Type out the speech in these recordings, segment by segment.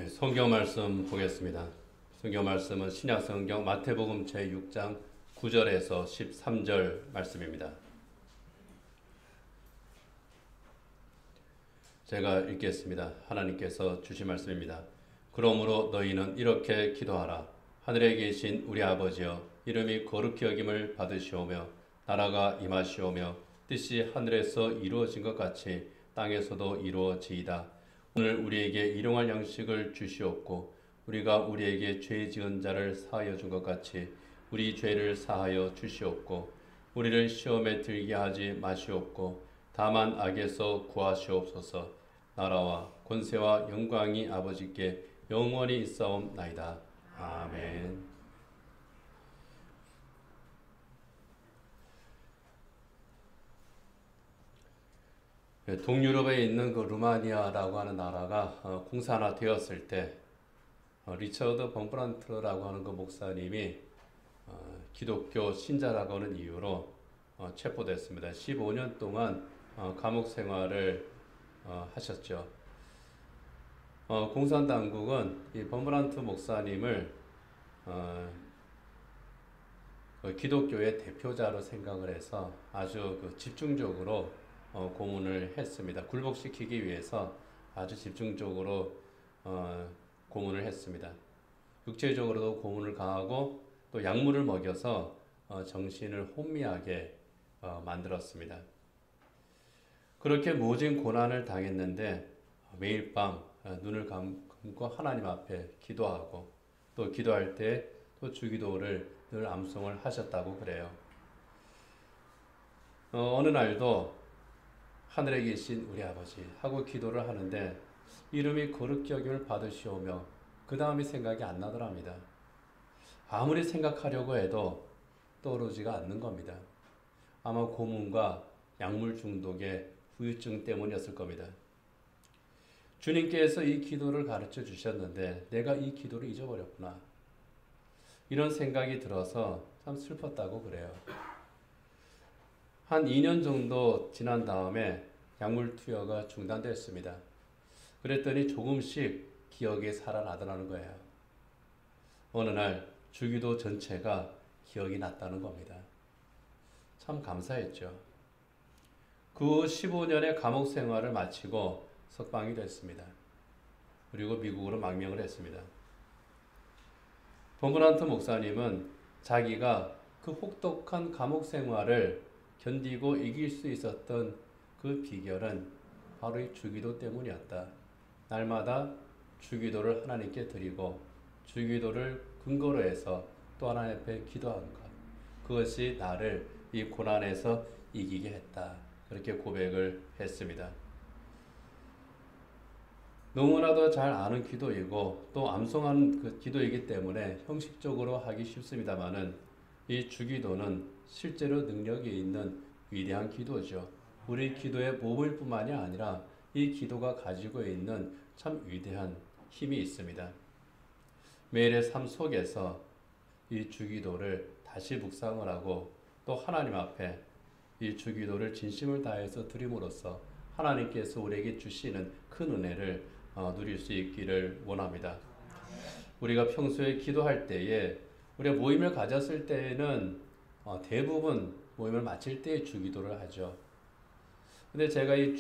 네, 성경 말씀 보겠습니다. 성경 말씀은 신약 성경 마태복음 제6장 9절에서 13절 말씀입니다. 제가 읽겠습니다. 하나님께서 주신 말씀입니다. 그러므로 너희는 이렇게 기도하라. 하늘에 계신 우리 아버지여, 이름이 거룩히 여김을 받으시오며 나라가 임하시오며 뜻이 하늘에서 이루어진 것 같이 땅에서도 이루어지이다. 오늘 우리에게 일용할 양식을 주시옵고 우리가 우리에게 죄 지은 자를 사하여 준 것 같이 우리 죄를 사하여 주시옵고 우리를 시험에 들게 하지 마시옵고 다만 악에서 구하시옵소서. 나라와 권세와 영광이 아버지께 영원히 있사옵나이다. 아멘. 동유럽에 있는 그 루마니아라고 하는 나라가 공산화되었을 때 리처드 범브란트라고 하는 그 목사님이 기독교 신자라고 하는 이유로 체포됐습니다. 15년 동안 감옥 생활을 하셨죠. 공산 당국은 이 범브란트 목사님을 기독교의 대표자로 생각을 해서 아주 집중적으로 고문을 했습니다. 굴복시키기 위해서 아주 집중적으로 고문을 했습니다. 육체적으로도 고문을 가하고 또 약물을 먹여서 정신을 혼미하게 만들었습니다. 그렇게 모진 고난을 당했는데 매일 밤 눈을 감고 하나님 앞에 기도하고 또 기도할 때 또 주기도를 늘 암송을 하셨다고 그래요. 어느 날도 하늘에 계신 우리 아버지 하고 기도를 하는데 이름이 거룩히 여김을 받으시오며 그 다음이 생각이 안 나더랍니다. 아무리 생각하려고 해도 떠오르지가 않는 겁니다. 아마 고문과 약물 중독의 후유증 때문이었을 겁니다. 주님께서 이 기도를 가르쳐 주셨는데 내가 이 기도를 잊어버렸구나. 이런 생각이 들어서 참 슬펐다고 그래요. 한 2년 정도 지난 다음에 약물 투여가 중단됐습니다. 그랬더니 조금씩 기억이 살아나더라는 거예요. 어느 날 주기도 전체가 기억이 났다는 겁니다. 참 감사했죠. 그 15년의 감옥 생활을 마치고 석방이 됐습니다. 그리고 미국으로 망명을 했습니다. 범브란트 목사님은 자기가 그 혹독한 감옥 생활을 견디고 이길 수 있었던 그 비결은 바로 이 주기도 때문이었다. 날마다 주기도를 하나님께 드리고 주기도를 근거로 해서 또 하나님 앞에 기도하는 것. 그것이 나를 이 고난에서 이기게 했다. 그렇게 고백을 했습니다. 너무나도 잘 아는 기도이고 또 암송하는 그 기도이기 때문에 형식적으로 하기 쉽습니다만은 이 주기도는 실제로 능력이 있는 위대한 기도죠. 우리 기도의 모범일 뿐만이 아니라 이 기도가 가지고 있는 참 위대한 힘이 있습니다. 매일의 삶 속에서 이 주기도를 다시 묵상을 하고 또 하나님 앞에 이 주기도를 진심을 다해서 드림으로써 하나님께서 우리에게 주시는 큰 은혜를 누릴 수 있기를 원합니다. 우리가 평소에 기도할 때에 우리가 모임을 가졌을 때에는 대부분 모임을 마칠 때 주기도를 하죠. 근데 제가 이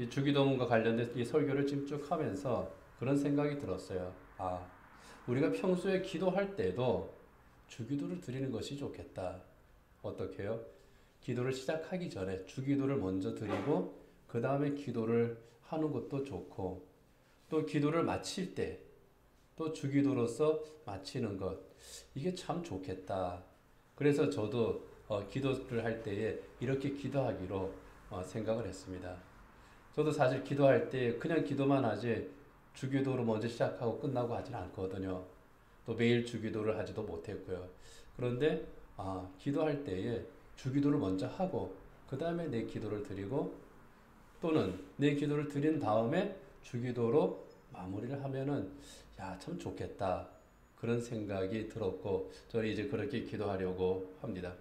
주기도문과 관련된 이 설교를 지금 쭉 하면서 그런 생각이 들었어요. 우리가 평소에 기도할 때도 주기도를 드리는 것이 좋겠다. 어떻게 해요? 기도를 시작하기 전에 주기도를 먼저 드리고 그 다음에 기도를 하는 것도 좋고 또 기도를 마칠 때 또 주기도로서 마치는 것 이게 참 좋겠다. 그래서 저도 기도를 할 때에 이렇게 기도하기로 생각을 했습니다. 저도 사실 기도할 때 그냥 기도만 하지 주기도로 먼저 시작하고 끝나고 하지는 않거든요. 또 매일 주기도를 하지도 못했고요. 그런데 기도할 때에 주기도를 먼저 하고 그 다음에 내 기도를 드리고 또는 내 기도를 드린 다음에 주기도로 마무리를 하면은 참 좋겠다. 그런 생각이 들었고 저는 이제 그렇게 기도하려고 합니다.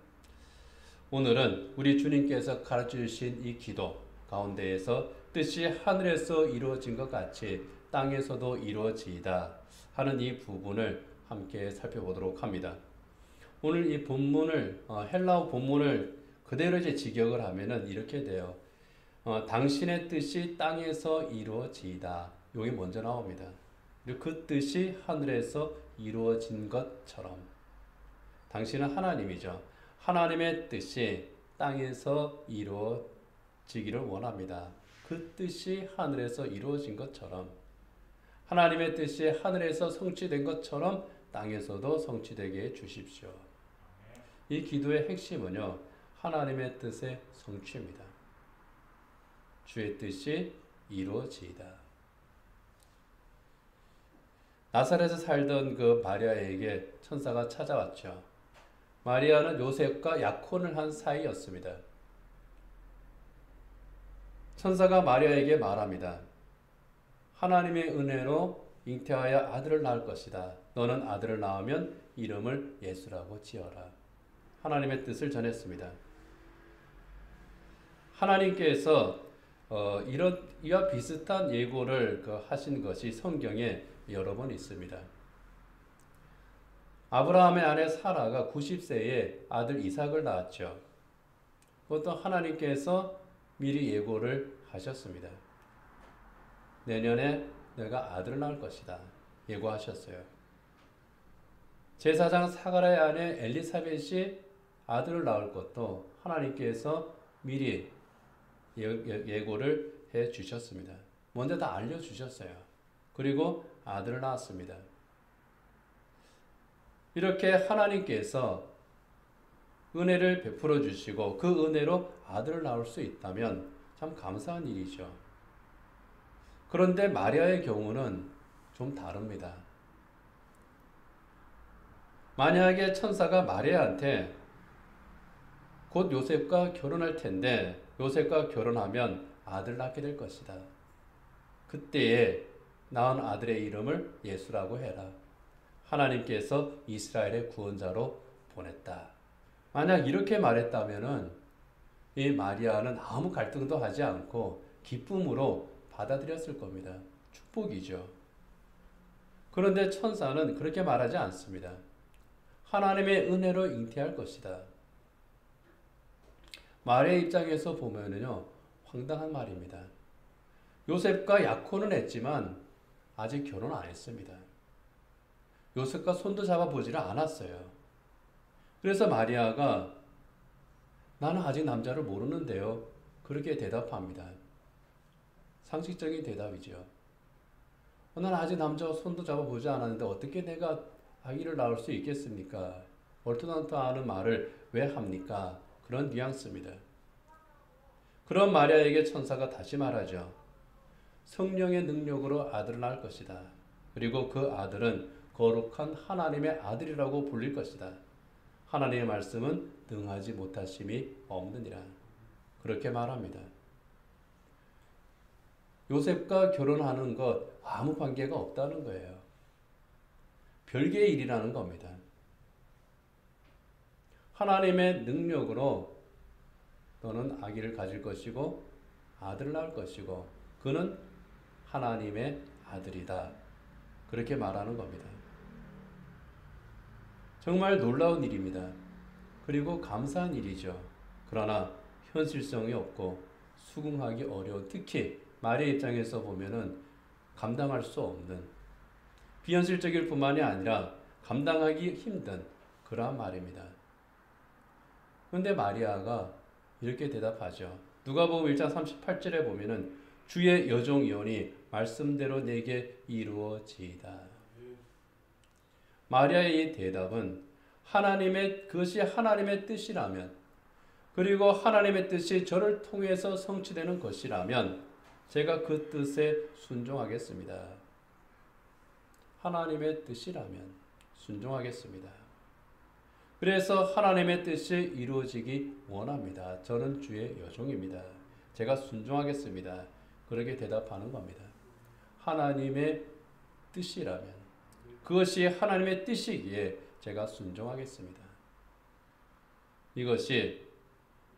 오늘은 우리 주님께서 가르쳐 주신 이 기도 가운데에서 뜻이 하늘에서 이루어진 것 같이 땅에서도 이루어지이다 하는 이 부분을 함께 살펴보도록 합니다. 오늘 이 본문을 헬라어 본문을 그대로 이제 직역을 하면은 이렇게 돼요. 당신의 뜻이 땅에서 이루어지이다. 이게 먼저 나옵니다. 그리고 그 뜻이 하늘에서 이루어진 것처럼. 당신은 하나님이죠. 하나님의 뜻이 땅에서 이루어지기를 원합니다. 그 뜻이 하늘에서 이루어진 것처럼, 하나님의 뜻이 하늘에서 성취된 것처럼 땅에서도 성취되게 해 주십시오. 이 기도의 핵심은요, 하나님의 뜻의 성취입니다. 주의 뜻이 이루어지이다. 나사렛에 살던 그 마리아에게 천사가 찾아왔죠. 마리아는 요셉과 약혼을 한 사이였습니다. 천사가 마리아에게 말합니다. 하나님의 은혜로 잉태하여 아들을 낳을 것이다. 너는 아들을 낳으면 이름을 예수라고 지어라. 하나님의 뜻을 전했습니다. 하나님께서 이와 비슷한 예고를 하신 것이 성경에 여러 번 있습니다. 아브라함의 아내 사라가 90세에 아들 이삭을 낳았죠. 그것도 하나님께서 미리 예고를 하셨습니다. 내년에 내가 아들을 낳을 것이다. 예고하셨어요. 제사장 사가랴의 아내 엘리사벳이 아들을 낳을 것도 하나님께서 미리 예고를 해 주셨습니다. 먼저 다 알려주셨어요. 그리고 아들을 낳았습니다. 이렇게 하나님께서 은혜를 베풀어 주시고 그 은혜로 아들을 낳을 수 있다면 참 감사한 일이죠. 그런데 마리아의 경우는 좀 다릅니다. 만약에 천사가 마리아한테 곧 요셉과 결혼할 텐데 요셉과 결혼하면 아들 낳게 될 것이다. 그때에 낳은 아들의 이름을 예수라고 해라. 하나님께서 이스라엘의 구원자로 보냈다. 만약 이렇게 말했다면은 이 마리아는 아무 갈등도 하지 않고 기쁨으로 받아들였을 겁니다. 축복이죠. 그런데 천사는 그렇게 말하지 않습니다. 하나님의 은혜로 잉태할 것이다. 마리아의 입장에서 보면은요, 황당한 말입니다. 요셉과 약혼은 했지만 아직 결혼 안 했습니다. 요셉과 손도 잡아보지를 않았어요. 그래서 마리아가 나는 아직 남자를 모르는데요. 그렇게 대답합니다. 상식적인 대답이죠. 나는 아직 남자와 손도 잡아보지 않았는데 어떻게 내가 아기를 낳을 수 있겠습니까? 얼토당토하는 말을 왜 합니까? 그런 뉘앙스입니다. 그런 마리아에게 천사가 다시 말하죠. 성령의 능력으로 아들을 낳을 것이다. 그리고 그 아들은 거룩한 하나님의 아들이라고 불릴 것이다. 하나님의 말씀은 능하지 못하심이 없느니라. 그렇게 말합니다. 요셉과 결혼하는 것 아무 관계가 없다는 거예요. 별개의 일이라는 겁니다. 하나님의 능력으로 너는 아기를 가질 것이고 아들을 낳을 것이고 그는 하나님의 아들이다. 그렇게 말하는 겁니다. 정말 놀라운 일입니다. 그리고 감사한 일이죠. 그러나 현실성이 없고 수긍하기 어려운, 특히 마리아 입장에서 보면은 감당할 수 없는, 비현실적일 뿐만이 아니라 감당하기 힘든 그러한 말입니다. 그런데 마리아가 이렇게 대답하죠. 누가복음 1장 38절에 보면은 주의 여종이오니 말씀대로 내게 이루어지이다. 마리아의 이 대답은 그것이 하나님의 뜻이라면, 그리고 하나님의 뜻이 저를 통해서 성취되는 것이라면 제가 그 뜻에 순종하겠습니다. 하나님의 뜻이라면 순종하겠습니다. 그래서 하나님의 뜻이 이루어지기 원합니다. 저는 주의 여종입니다. 제가 순종하겠습니다. 그렇게 대답하는 겁니다. 하나님의 뜻이라면, 그것이 하나님의 뜻이기에 제가 순종하겠습니다. 이것이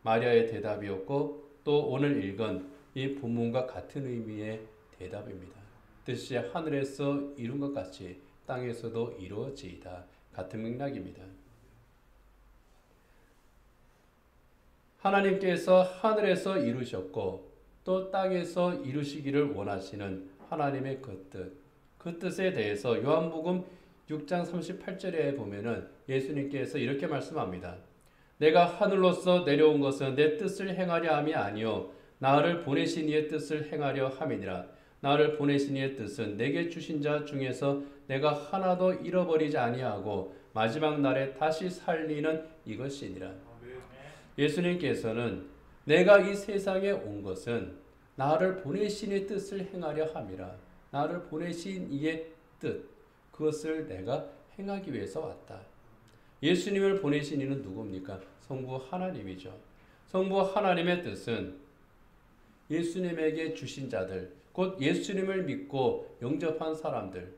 마리아의 대답이었고 또 오늘 읽은 이 본문과 같은 의미의 대답입니다. 뜻이 하늘에서 이룬 것 같이 땅에서도 이루어지이다. 같은 맥락입니다. 하나님께서 하늘에서 이루셨고 또 땅에서 이루시기를 원하시는 하나님의 그 뜻에 대해서 요한복음 6장 38절에 보면은 예수님께서 이렇게 말씀합니다. 내가 하늘로서 내려온 것은 내 뜻을 행하려 함이 아니요 나를 보내신 이의 뜻을 행하려 함이니라. 나를 보내신 이의 뜻은 내게 주신 자 중에서 내가 하나도 잃어버리지 아니하고 마지막 날에 다시 살리는 이것이니라. 예수님께서는 내가 이 세상에 온 것은 나를 보내신 이의 뜻을 행하려 함이라. 나를 보내신 이의 뜻, 그것을 내가 행하기 위해서 왔다. 예수님을 보내신 이는 누굽니까? 성부 하나님이죠. 성부 하나님의 뜻은 예수님에게 주신 자들, 곧 예수님을 믿고 영접한 사람들,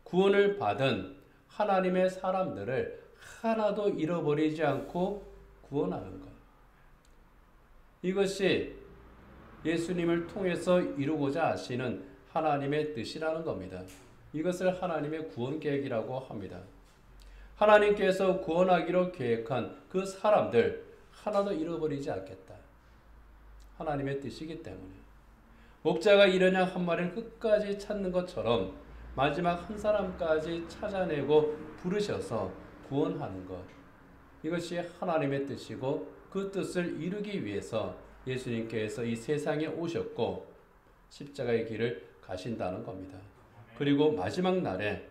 구원을 받은 하나님의 사람들을 하나도 잃어버리지 않고 구원하는 것. 이것이 예수님을 통해서 이루고자 하시는 하나님의 뜻이라는 겁니다. 이것을 하나님의 구원 계획이라고 합니다. 하나님께서 구원하기로 계획한 그 사람들 하나도 잃어버리지 않겠다. 하나님의 뜻이기 때문에. 목자가 이른 양 한 마리를 끝까지 찾는 것처럼 마지막 한 사람까지 찾아내고 부르셔서 구원하는 것. 이것이 하나님의 뜻이고 그 뜻을 이루기 위해서 예수님께서 이 세상에 오셨고 십자가의 길을 가신다는 겁니다. 그리고 마지막 날에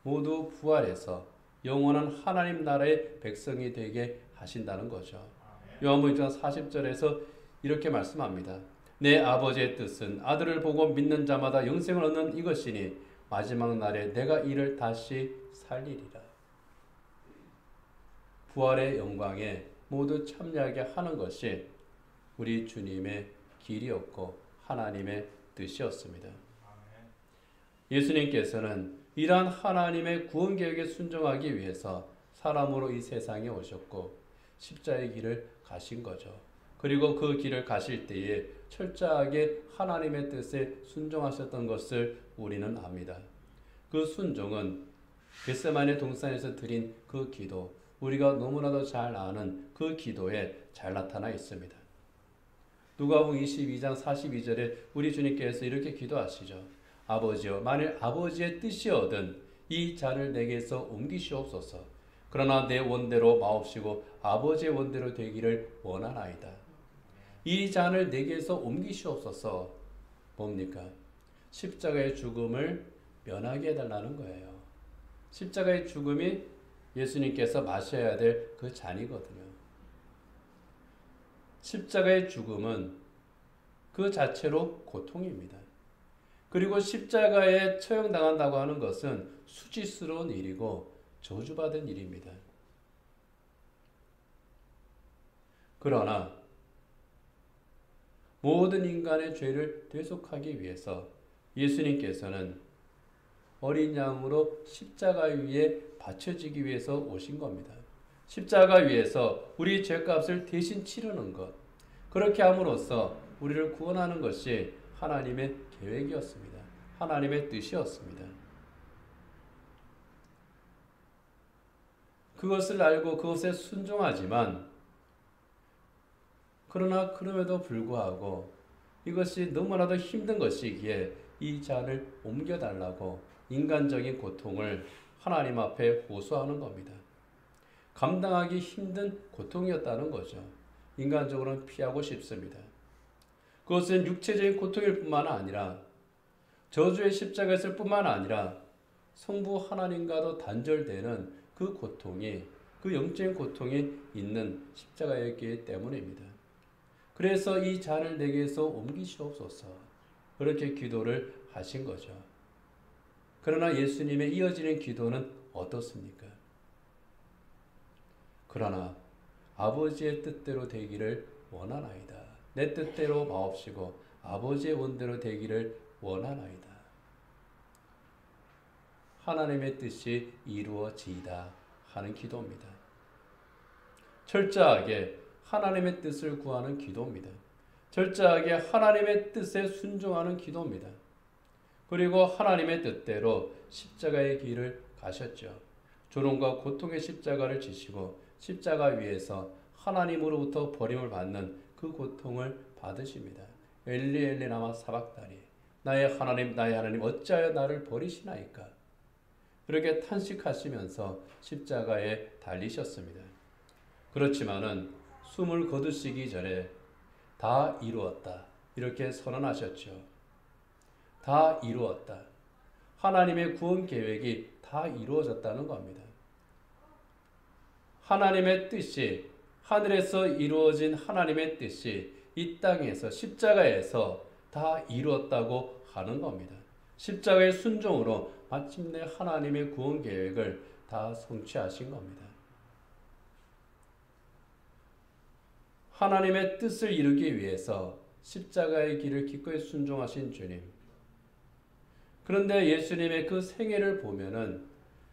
모두 부활해서 영원한 하나님 나라의 백성이 되게 하신다는 거죠. 요한복음 1장 40절에서 이렇게 말씀합니다. 내 아버지의 뜻은 아들을 보고 믿는 자마다 영생을 얻는 이것이니 마지막 날에 내가 이를 다시 살리리라. 부활의 영광에 모두 참여하게 하는 것이 우리 주님의 길이었고 하나님의 뜻이었습니다. 예수님께서는 이러한 하나님의 구원 계획에 순종하기 위해서 사람으로 이 세상에 오셨고 십자의 길을 가신 거죠. 그리고 그 길을 가실 때에 철저하게 하나님의 뜻에 순종하셨던 것을 우리는 압니다. 그 순종은 겟세마네 동산에서 드린 그 기도, 우리가 너무나도 잘 아는 그 기도에 잘 나타나 있습니다. 누가복음 22장 42절에 우리 주님께서 이렇게 기도하시죠. 아버지여, 만일 아버지의 뜻이거든 이 잔을 내게서 옮기시옵소서. 그러나 내 원대로 마옵시고 아버지의 원대로 되기를 원하나이다. 이 잔을 내게서 옮기시옵소서. 뭡니까? 십자가의 죽음을 면하게 해달라는 거예요. 십자가의 죽음이 예수님께서 마셔야 될 그 잔이거든요. 십자가의 죽음은 그 자체로 고통입니다. 그리고 십자가에 처형당한다고 하는 것은 수치스러운 일이고 저주받은 일입니다. 그러나 모든 인간의 죄를 대속하기 위해서 예수님께서는 어린 양으로 십자가 위에 바쳐지기 위해서 오신 겁니다. 십자가 위에서 우리 죄값을 대신 치르는 것. 그렇게 함으로써 우리를 구원하는 것이 하나님의 계획이었습니다. 하나님의 뜻이었습니다. 그것을 알고 그것에 순종하지만 그러나 그럼에도 불구하고 이것이 너무나도 힘든 것이기에 이 잔을 옮겨달라고 인간적인 고통을 하나님 앞에 호소하는 겁니다. 감당하기 힘든 고통이었다는 거죠. 인간적으로는 피하고 싶습니다. 그것은 육체적인 고통일 뿐만 아니라 저주의 십자가였을 뿐만 아니라 성부 하나님과도 단절되는 그 고통이, 그 영적인 고통이 있는 십자가였기 때문입니다. 그래서 이 잔을 내게서 옮기시옵소서. 그렇게 기도를 하신 거죠. 그러나 예수님의 이어지는 기도는 어떻습니까? 그러나 아버지의 뜻대로 되기를 원하나이다. 내 뜻대로 마옵시고 아버지의 원대로 되기를 원하나이다. 하나님의 뜻이 이루어지이다 하는 기도입니다. 철저하게 하나님의 뜻을 구하는 기도입니다. 철저하게 하나님의 뜻에 순종하는 기도입니다. 그리고 하나님의 뜻대로 십자가의 길을 가셨죠. 조롱과 고통의 십자가를 지시고 십자가 위에서 하나님으로부터 버림을 받는 그 고통을 받으십니다. 엘리 엘리 라마 사박다니, 나의 하나님 어찌하여 나를 버리시나이까. 그렇게 탄식하시면서 십자가에 달리셨습니다. 그렇지만은 숨을 거두시기 전에 다 이루었다, 이렇게 선언하셨죠. 다 이루었다. 하나님의 구원 계획이 다 이루어졌다는 겁니다. 하나님의 뜻이, 하늘에서 이루어진 하나님의 뜻이 이 땅에서 십자가에서 다 이루었다고 하는 겁니다. 십자가의 순종으로 마침내 하나님의 구원 계획을 다 성취하신 겁니다. 하나님의 뜻을 이루기 위해서 십자가의 길을 기꺼이 순종하신 주님. 그런데 예수님의 그 생애를 보면은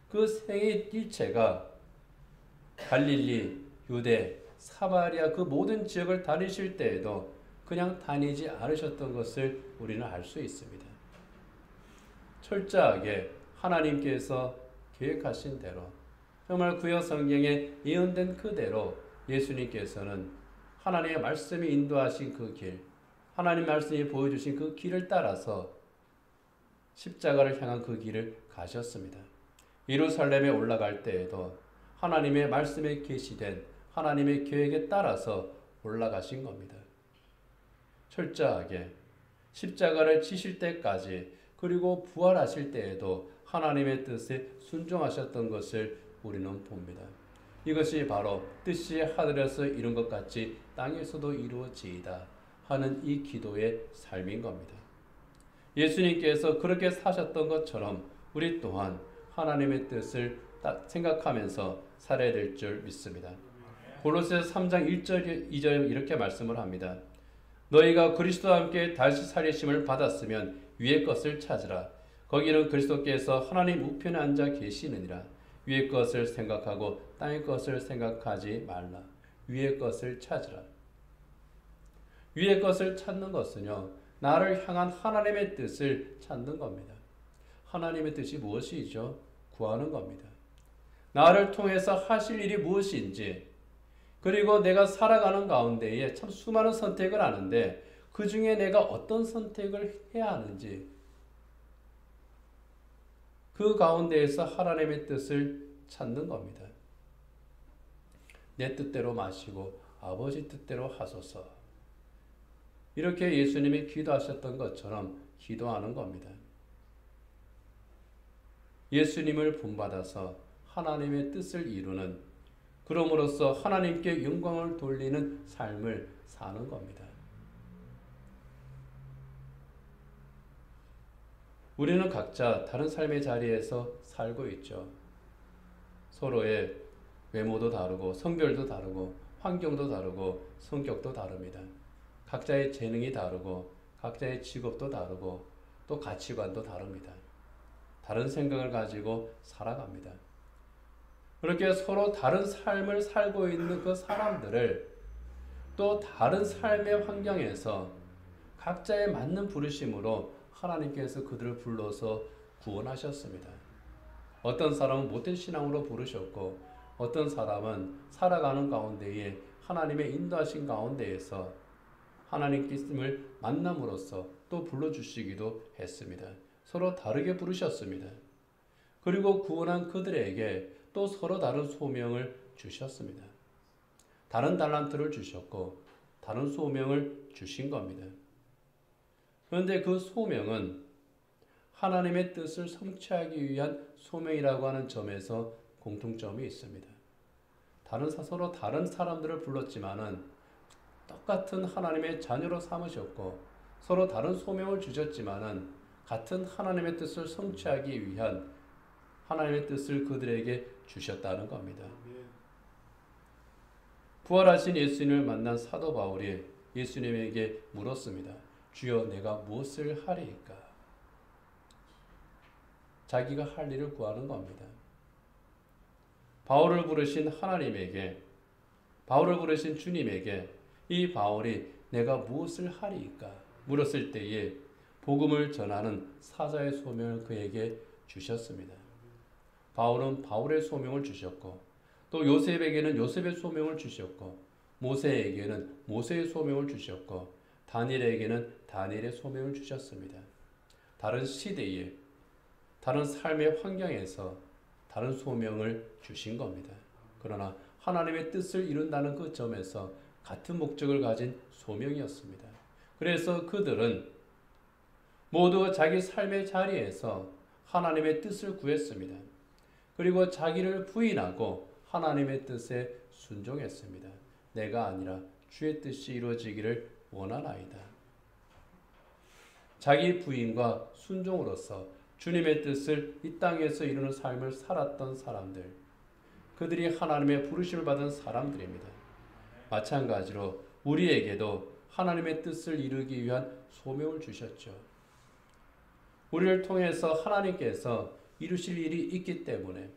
그 생애 일체가 갈릴리, 유대, 사마리아 그 모든 지역을 다니실 때에도 그냥 다니지 않으셨던 것을 우리는 알 수 있습니다. 철저하게 하나님께서 계획하신 대로, 정말 구약 성경에 예언된 그대로 예수님께서는 하나님의 말씀이 인도하신 그 길, 하나님 말씀이 보여주신 그 길을 따라서 십자가를 향한 그 길을 가셨습니다. 예루살렘에 올라갈 때에도 하나님의 말씀에 계시된 하나님의 계획에 따라서 올라가신 겁니다. 철저하게 십자가를 지실 때까지, 그리고 부활하실 때에도 하나님의 뜻에 순종하셨던 것을 우리는 봅니다. 이것이 바로 뜻이 하늘에서 이룬 것 같이 땅에서도 이루어지이다 하는 이 기도의 삶인 겁니다. 예수님께서 그렇게 사셨던 것처럼 우리 또한 하나님의 뜻을 생각하면서 살아야 될 줄 믿습니다. 골로새서 3장 1절 2절 이렇게 말씀을 합니다. 너희가 그리스도와 함께 다시 살리심을 받았으면 위의 것을 찾으라. 거기는 그리스도께서 하나님 우편에 앉아 계시느니라. 위의 것을 생각하고 땅의 것을 생각하지 말라. 위의 것을 찾으라. 위의 것을 찾는 것은요, 나를 향한 하나님의 뜻을 찾는 겁니다. 하나님의 뜻이 무엇이죠? 구하는 겁니다. 나를 통해서 하실 일이 무엇인지, 그리고 내가 살아가는 가운데에 참 수많은 선택을 하는데 그 중에 내가 어떤 선택을 해야 하는지, 그 가운데에서 하나님의 뜻을 찾는 겁니다. 내 뜻대로 마시고 아버지 뜻대로 하소서. 이렇게 예수님이 기도하셨던 것처럼 기도하는 겁니다. 예수님을 본받아서 하나님의 뜻을 이루는, 그럼으로써 하나님께 영광을 돌리는 삶을 사는 겁니다. 우리는 각자 다른 삶의 자리에서 살고 있죠. 서로의 외모도 다르고 성별도 다르고 환경도 다르고 성격도 다릅니다. 각자의 재능이 다르고 각자의 직업도 다르고 또 가치관도 다릅니다. 다른 생각을 가지고 살아갑니다. 그렇게 서로 다른 삶을 살고 있는 그 사람들을 또 다른 삶의 환경에서 각자에 맞는 부르심으로 하나님께서 그들을 불러서 구원하셨습니다. 어떤 사람은 못된 신앙으로 부르셨고, 어떤 사람은 살아가는 가운데에 하나님의 인도하신 가운데에서 하나님께를 만남으로써 또 불러주시기도 했습니다. 서로 다르게 부르셨습니다. 그리고 구원한 그들에게 또 서로 다른 소명을 주셨습니다. 다른 달란트를 주셨고 다른 소명을 주신 겁니다. 그런데 그 소명은 하나님의 뜻을 성취하기 위한 소명이라고 하는 점에서 공통점이 있습니다. 서로 다른 사람들을 불렀지만은 똑같은 하나님의 자녀로 삼으셨고, 서로 다른 소명을 주셨지만은 같은 하나님의 뜻을 성취하기 위한 하나님의 뜻을 그들에게 주셨다는 겁니다. 부활하신 예수님을 만난 사도 바울이 예수님에게 물었습니다. 주여, 내가 무엇을 하리이까? 자기가 할 일을 구하는 겁니다. 바울을 부르신 하나님에게, 바울을 부르신 주님에게 이 바울이 내가 무엇을 하리이까? 물었을 때에 복음을 전하는 사자의 소명을 그에게 주셨습니다. 바울은 바울의 소명을 주셨고 또 요셉에게는 요셉의 소명을 주셨고 모세에게는 모세의 소명을 주셨고 다니엘에게는 다니엘의 소명을 주셨습니다. 다른 시대에 다른 삶의 환경에서 다른 소명을 주신 겁니다. 그러나 하나님의 뜻을 이룬다는 그 점에서 같은 목적을 가진 소명이었습니다. 그래서 그들은 모두 자기 삶의 자리에서 하나님의 뜻을 구했습니다. 그리고 자기를 부인하고 하나님의 뜻에 순종했습니다. 내가 아니라 주의 뜻이 이루어지기를 원하나이다. 자기 부인과 순종으로서 주님의 뜻을 이 땅에서 이루는 삶을 살았던 사람들, 그들이 하나님의 부르심을 받은 사람들입니다. 마찬가지로 우리에게도 하나님의 뜻을 이루기 위한 소명을 주셨죠. 우리를 통해서 하나님께서 이루실 일이 있기 때문에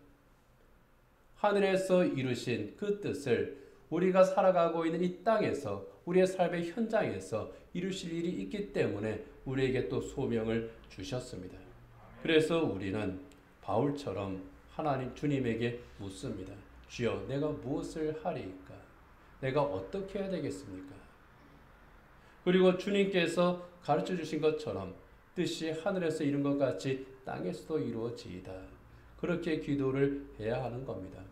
하늘에서 이루신 그 뜻을 우리가 살아가고 있는 이 땅에서 우리의 삶의 현장에서 이루실 일이 있기 때문에 우리에게 또 소명을 주셨습니다. 그래서 우리는 바울처럼 하나님 주님에게 묻습니다. 주여, 내가 무엇을 하리이까? 내가 어떻게 해야 되겠습니까? 그리고 주님께서 가르쳐 주신 것처럼 뜻이 하늘에서 이룬 것 같이 땅에서도 이루어지이다. 그렇게 기도를 해야 하는 겁니다.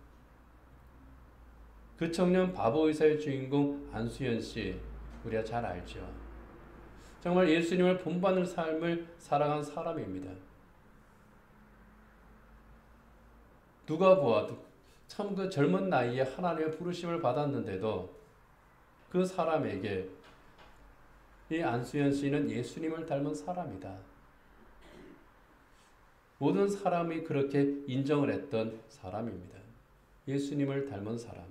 그 청년 바보 의사의 주인공 안수연 씨, 우리가 잘 알죠. 정말 예수님을 본받는 삶을 살아간 사람입니다. 누가 보아도 참 그 젊은 나이에 하나님의 부르심을 받았는데도 그 사람에게 이 안수연 씨는 예수님을 닮은 사람이다. 모든 사람이 그렇게 인정을 했던 사람입니다. 예수님을 닮은 사람.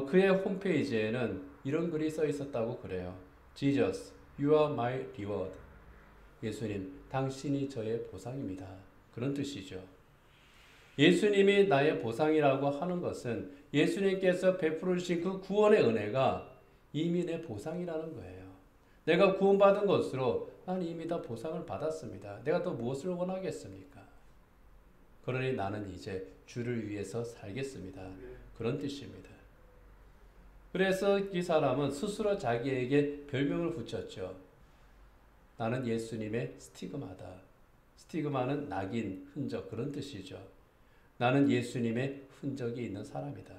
그의 홈페이지에는 이런 글이 써 있었다고 그래요. Jesus, you are my reward. 예수님, 당신이 저의 보상입니다. 그런 뜻이죠. 예수님이 나의 보상이라고 하는 것은 예수님께서 베풀어 주신 그 구원의 은혜가 이미 내 보상이라는 거예요. 내가 구원받은 것으로 난 이미 다 보상을 받았습니다. 내가 또 무엇을 원하겠습니까? 그러니 나는 이제 주를 위해서 살겠습니다. 그런 뜻입니다. 그래서 이 사람은 스스로 자기에게 별명을 붙였죠. 나는 예수님의 스티그마다. 스티그마는 낙인, 흔적, 그런 뜻이죠. 나는 예수님의 흔적이 있는 사람이다.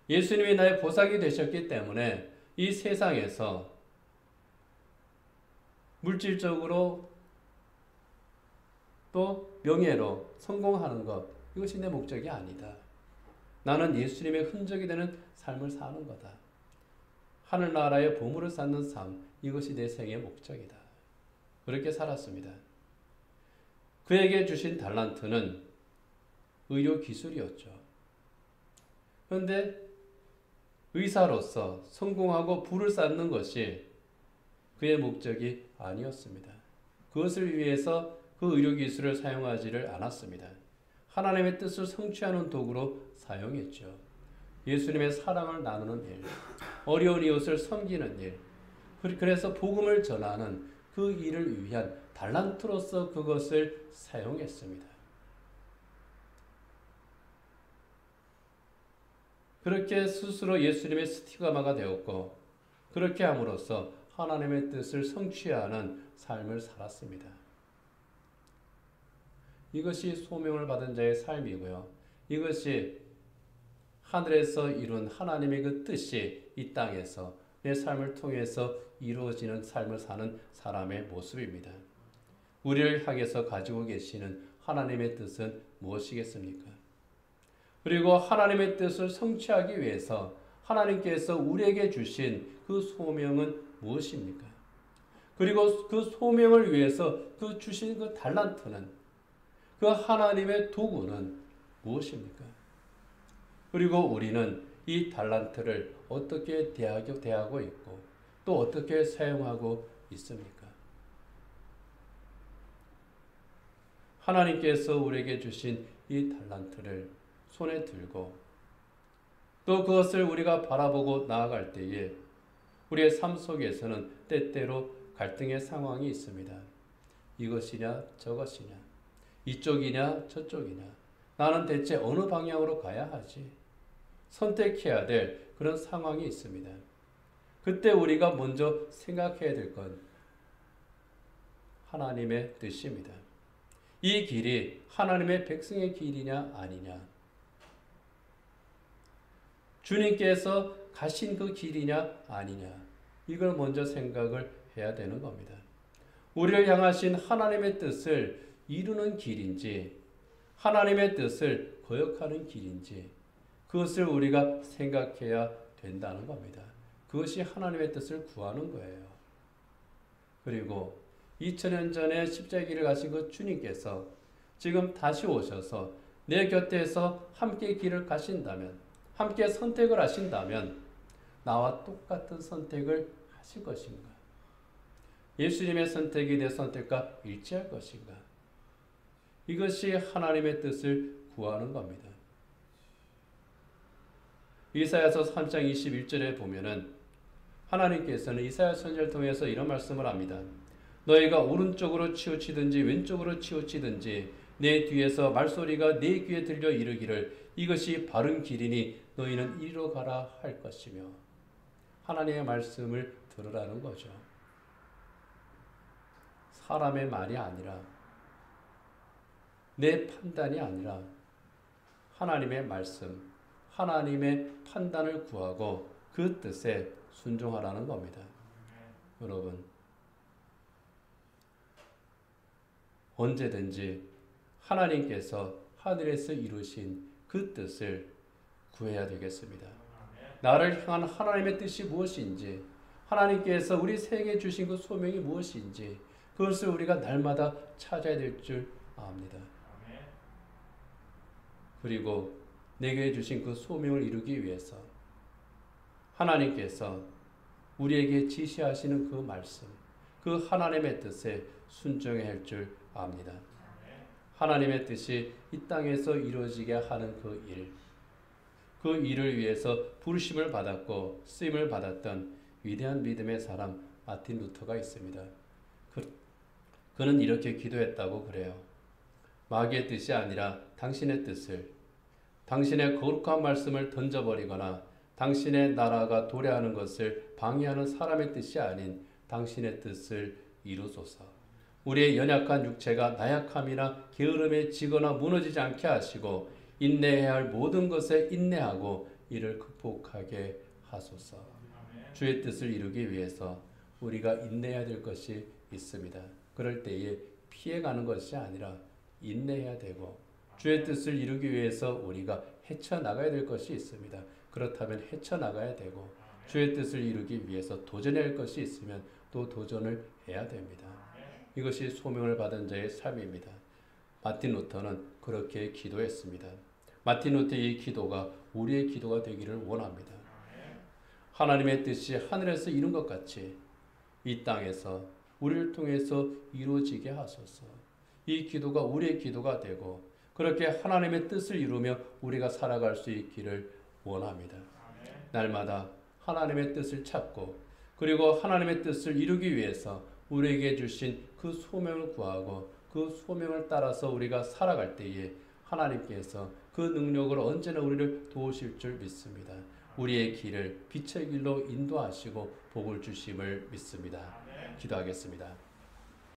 예수님이 나의 보상이 되셨기 때문에 이 세상에서 물질적으로 또 명예로 성공하는 것, 이것이 내 목적이 아니다. 나는 예수님의 흔적이 되는 삶을 사는 거다. 하늘나라의 보물을 쌓는 삶, 이것이 내 생의 목적이다. 그렇게 살았습니다. 그에게 주신 달란트는 의료 기술이었죠. 그런데 의사로서 성공하고 부를 쌓는 것이 그의 목적이 아니었습니다. 그것을 위해서 그 의료 기술을 사용하지를 않았습니다. 하나님의 뜻을 성취하는 도구로 사용했죠. 예수님의 사랑을 나누는 일, 어려운 이웃을 섬기는 일, 그래서 복음을 전하는 그 일을 위한 달란트로서 그것을 사용했습니다. 그렇게 스스로 예수님의 스티그마가 되었고 그렇게 함으로써 하나님의 뜻을 성취하는 삶을 살았습니다. 이것이 소명을 받은 자의 삶이고요. 이것이 하늘에서 이룬 하나님의 그 뜻이 이 땅에서 내 삶을 통해서 이루어지는 삶을 사는 사람의 모습입니다. 우리를 향해서 가지고 계시는 하나님의 뜻은 무엇이겠습니까? 그리고 하나님의 뜻을 성취하기 위해서 하나님께서 우리에게 주신 그 소명은 무엇입니까? 그리고 그 소명을 위해서 그 주신 그 달란트는, 그 하나님의 도구는 무엇입니까? 그리고 우리는 이 달란트를 어떻게 대하고 있고 또 어떻게 사용하고 있습니까? 하나님께서 우리에게 주신 이 달란트를 손에 들고 또 그것을 우리가 바라보고 나아갈 때에 우리의 삶 속에서는 때때로 갈등의 상황이 있습니다. 이것이냐 저것이냐, 이쪽이냐 저쪽이냐, 나는 대체 어느 방향으로 가야 하지? 선택해야 될 그런 상황이 있습니다. 그때 우리가 먼저 생각해야 될 건 하나님의 뜻입니다. 이 길이 하나님의 백성의 길이냐 아니냐, 주님께서 가신 그 길이냐 아니냐, 이걸 먼저 생각을 해야 되는 겁니다. 우리를 향하신 하나님의 뜻을 이루는 길인지 하나님의 뜻을 거역하는 길인지 그것을 우리가 생각해야 된다는 겁니다. 그것이 하나님의 뜻을 구하는 거예요. 그리고 2000년 전에 십자가의 길을 가신 그 주님께서 지금 다시 오셔서 내 곁에서 함께 길을 가신다면, 함께 선택을 하신다면 나와 똑같은 선택을 하실 것인가? 예수님의 선택이 내 선택과 일치할 것인가? 이것이 하나님의 뜻을 구하는 겁니다. 이사야서 3장 21절에 보면은 하나님께서는 이사야 선지자를 통해서 이런 말씀을 합니다. 너희가 오른쪽으로 치우치든지 왼쪽으로 치우치든지 내 뒤에서 말소리가 내 귀에 들려 이르기를 이것이 바른 길이니 너희는 이리로 가라 할 것이며, 하나님의 말씀을 들으라는 거죠. 사람의 말이 아니라, 내 판단이 아니라 하나님의 말씀, 하나님의 판단을 구하고 그 뜻에 순종하라는 겁니다. 여러분, 언제든지 하나님께서 하늘에서 이루신 그 뜻을 구해야 되겠습니다. 나를 향한 하나님의 뜻이 무엇인지, 하나님께서 우리 생에 주신 그 소명이 무엇인지 그것을 우리가 날마다 찾아야 될 줄 압니다. 그리고 내게 주신 그 소명을 이루기 위해서 하나님께서 우리에게 지시하시는 그 말씀, 그 하나님의 뜻에 순종해야 할 줄 압니다. 하나님의 뜻이 이 땅에서 이루어지게 하는 그 일을 위해서 부르심을 받았고 쓰임을 받았던 위대한 믿음의 사람 마틴 루터가 있습니다. 그는 이렇게 기도했다고 그래요. 마귀의 뜻이 아니라 당신의 뜻을, 당신의 거룩한 말씀을 던져버리거나 당신의 나라가 도래하는 것을 방해하는 사람의 뜻이 아닌 당신의 뜻을 이루소서. 우리의 연약한 육체가 나약함이나 게으름에 지거나 무너지지 않게 하시고 인내해야 할 모든 것에 인내하고 이를 극복하게 하소서. 주의 뜻을 이루기 위해서 우리가 인내해야 될 것이 있습니다. 그럴 때에 피해가는 것이 아니라 인내해야 되고, 주의 뜻을 이루기 위해서 우리가 헤쳐나가야 될 것이 있습니다. 그렇다면 헤쳐나가야 되고, 주의 뜻을 이루기 위해서 도전해야 할 것이 있으면 또 도전을 해야 됩니다. 이것이 소명을 받은 자의 삶입니다. 마틴 루터는 그렇게 기도했습니다. 마틴 루터의 이 기도가 우리의 기도가 되기를 원합니다. 하나님의 뜻이 하늘에서 이룬 것 같이 이 땅에서 우리를 통해서 이루어지게 하소서. 이 기도가 우리의 기도가 되고 그렇게 하나님의 뜻을 이루며 우리가 살아갈 수 있기를 원합니다. 날마다 하나님의 뜻을 찾고 그리고 하나님의 뜻을 이루기 위해서 우리에게 주신 그 소명을 구하고 그 소명을 따라서 우리가 살아갈 때에 하나님께서 그 능력으로 언제나 우리를 도우실 줄 믿습니다. 우리의 길을 빛의 길로 인도하시고 복을 주심을 믿습니다. 기도하겠습니다.